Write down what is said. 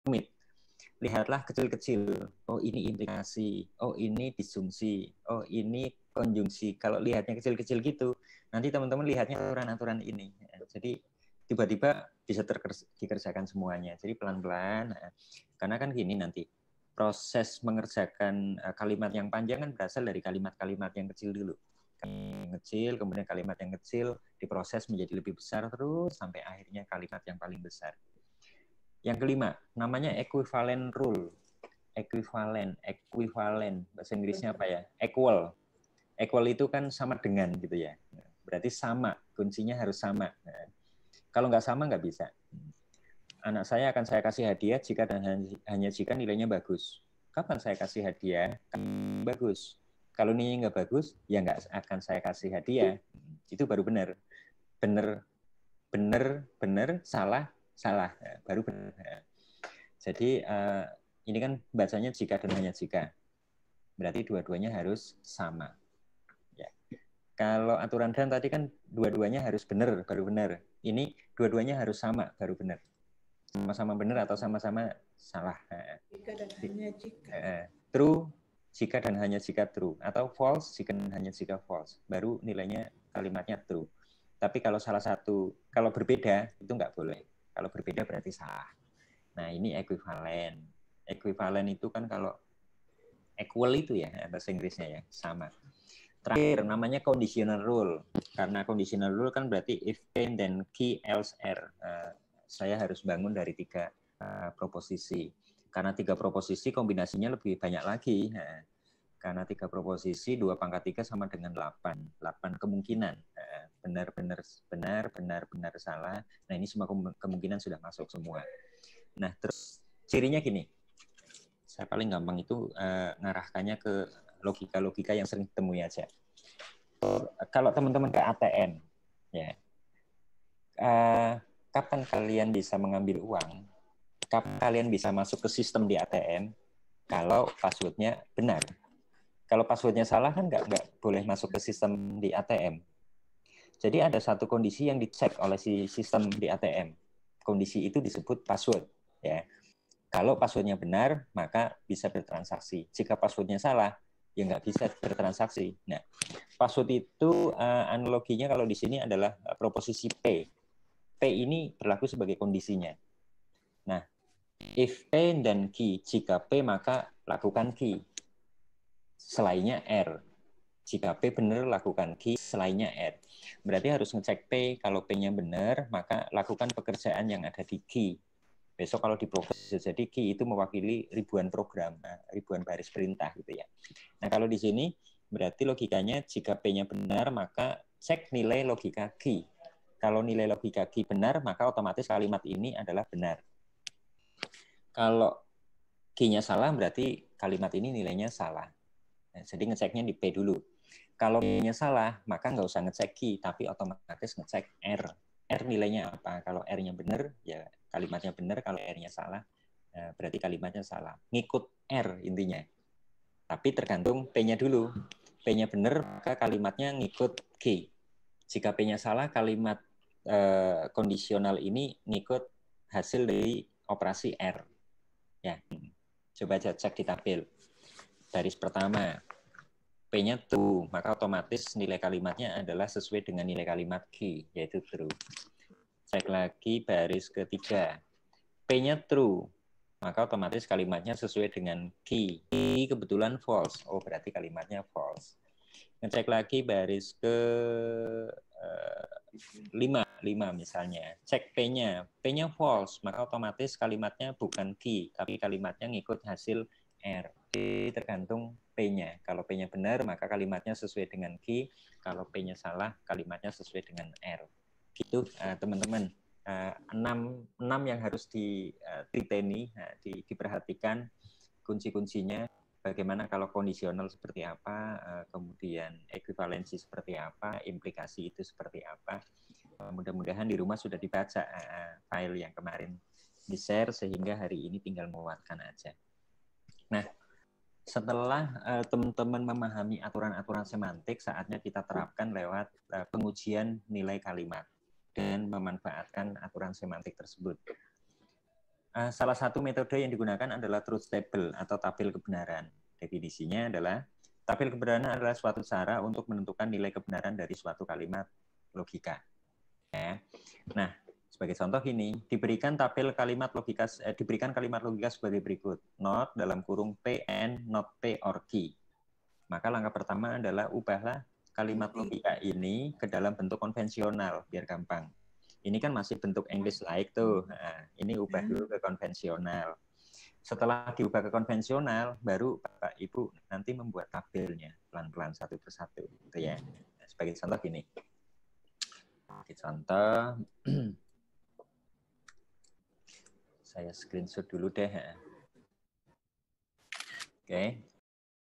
rumit. Lihatlah kecil-kecil. Oh, ini implikasi. Oh, ini disjungsi. Oh, ini konjungsi. Kalau lihatnya kecil-kecil gitu, nanti teman-teman lihatnya aturan-aturan ini. Jadi tiba-tiba bisa dikerjakan semuanya. Jadi pelan-pelan. Karena kan gini nanti, proses mengerjakan kalimat yang panjang kan berasal dari kalimat-kalimat yang kecil dulu. Yang kecil, kemudian kalimat yang kecil diproses menjadi lebih besar terus sampai akhirnya kalimat yang paling besar. Yang kelima, namanya equivalent rule. Equivalent. Bahasa Inggrisnya apa ya? Equal. Equal itu kan sama dengan gitu ya. Berarti sama, kuncinya harus sama. Nah, kalau nggak sama nggak bisa. Anak saya akan saya kasih hadiah jika dan hanya jika nilainya bagus. Kapan saya kasih hadiah? Bagus. Kalau nilainya nggak bagus, ya nggak akan saya kasih hadiah. Itu baru benar. Benar, salah, baru benar. Jadi ini kan bacanya jika dan hanya jika. Berarti dua-duanya harus sama. Ya. Kalau aturan dan tadi kan dua-duanya harus benar, baru benar. Ini dua-duanya harus sama, baru benar. Sama-sama benar atau sama-sama salah. Jika dan hanya jika. True, jika dan hanya jika true. Atau false, jika dan hanya jika false. Baru nilainya kalimatnya true. Tapi kalau salah satu, kalau berbeda, itu nggak boleh. Kalau berbeda berarti salah. Nah, ini equivalent. Equivalent itu kan kalau equal itu ya, bahasa Inggrisnya ya, sama. Terakhir, namanya conditional rule. Karena conditional rule kan berarti if then, then key, else, er. Saya harus bangun dari 3 proposisi. Karena 3 proposisi kombinasinya lebih banyak lagi. Karena 3 proposisi, 2 pangkat 3 sama dengan 8. 8 kemungkinan. Benar, salah. Nah, ini semua kemungkinan sudah masuk semua. Nah, terus cirinya gini. Saya paling gampang itu ngarahkannya ke logika-logika yang sering ditemui aja. Kalau teman-teman ke ATM, ya, kapan kalian bisa mengambil uang? Kapan kalian bisa masuk ke sistem di ATM? Kalau passwordnya benar. Kalau passwordnya salah kan nggak boleh masuk ke sistem di ATM. Jadi ada satu kondisi yang dicek oleh si sistem di ATM. Kondisi itu disebut password. Ya. Kalau passwordnya benar, maka bisa bertransaksi. Jika passwordnya salah, ya nggak bisa bertransaksi. Nah, password itu analoginya kalau di sini adalah proposisi P. P ini berlaku sebagai kondisinya. Nah, if P dan key, jika P maka lakukan key. Selainnya R. Jika P benar, lakukan key, selainnya R. Berarti harus ngecek P, kalau P-nya benar, maka lakukan pekerjaan yang ada di key. Besok kalau diproses jadi key itu mewakili ribuan program, ribuan baris perintah gitu ya. Nah, kalau di sini berarti logikanya jika P-nya benar, maka cek nilai logika key. Kalau nilai logika key benar, maka otomatis kalimat ini adalah benar. Kalau key-nya salah, berarti kalimat ini nilainya salah. Nah, jadi ngeceknya di P dulu. Kalau key-nya salah, maka nggak usah ngecek key, tapi otomatis ngecek R. R nilainya apa? Kalau R-nya benar, ya kalimatnya benar. Kalau R-nya salah, berarti kalimatnya salah. Ngikut R intinya. Tapi tergantung P-nya dulu. P-nya benar, maka kalimatnya ngikut K. Jika P-nya salah, kalimat kondisional ini ngikut hasil dari operasi R. Ya, coba cek di tabel. Baris pertama, P-nya true, maka otomatis nilai kalimatnya adalah sesuai dengan nilai kalimat key, yaitu true. Cek lagi baris ketiga, P-nya true, maka otomatis kalimatnya sesuai dengan key. Key kebetulan false, oh berarti kalimatnya false. Ngecek lagi baris ke 5 misalnya, cek P-nya false, maka otomatis kalimatnya bukan key, tapi kalimatnya ngikut hasil R. Tergantung P-nya. Kalau P-nya benar, maka kalimatnya sesuai dengan key. Kalau P-nya salah, kalimatnya sesuai dengan R. Gitu, teman-teman. 6 yang harus dititeni, diperhatikan kunci-kuncinya. Bagaimana kalau kondisional seperti apa, kemudian ekuivalensi seperti apa, implikasi itu seperti apa. Mudah-mudahan di rumah sudah dibaca file yang kemarin di-share, sehingga hari ini tinggal menguatkan aja. Nah, setelah teman-teman memahami aturan-aturan semantik, saatnya kita terapkan lewat pengujian nilai kalimat dan memanfaatkan aturan semantik tersebut. Salah satu metode yang digunakan adalah truth table atau tabel kebenaran. Definisinya adalah tabel kebenaran adalah suatu cara untuk menentukan nilai kebenaran dari suatu kalimat logika. Ya. Nah, sebagai contoh ini diberikan kalimat logika sebagai berikut: not dalam kurung PN not P or Q. Maka langkah pertama adalah ubahlah kalimat logika ini ke dalam bentuk konvensional biar gampang. Ini kan masih bentuk English like tuh. Nah, ini ubah dulu ke konvensional. Setelah diubah ke konvensional, baru Bapak Ibu nanti membuat tabelnya pelan-pelan satu persatu, gitu ya. Nah, sebagai contoh gini. Sebagai contoh, saya screenshot dulu deh. Oke.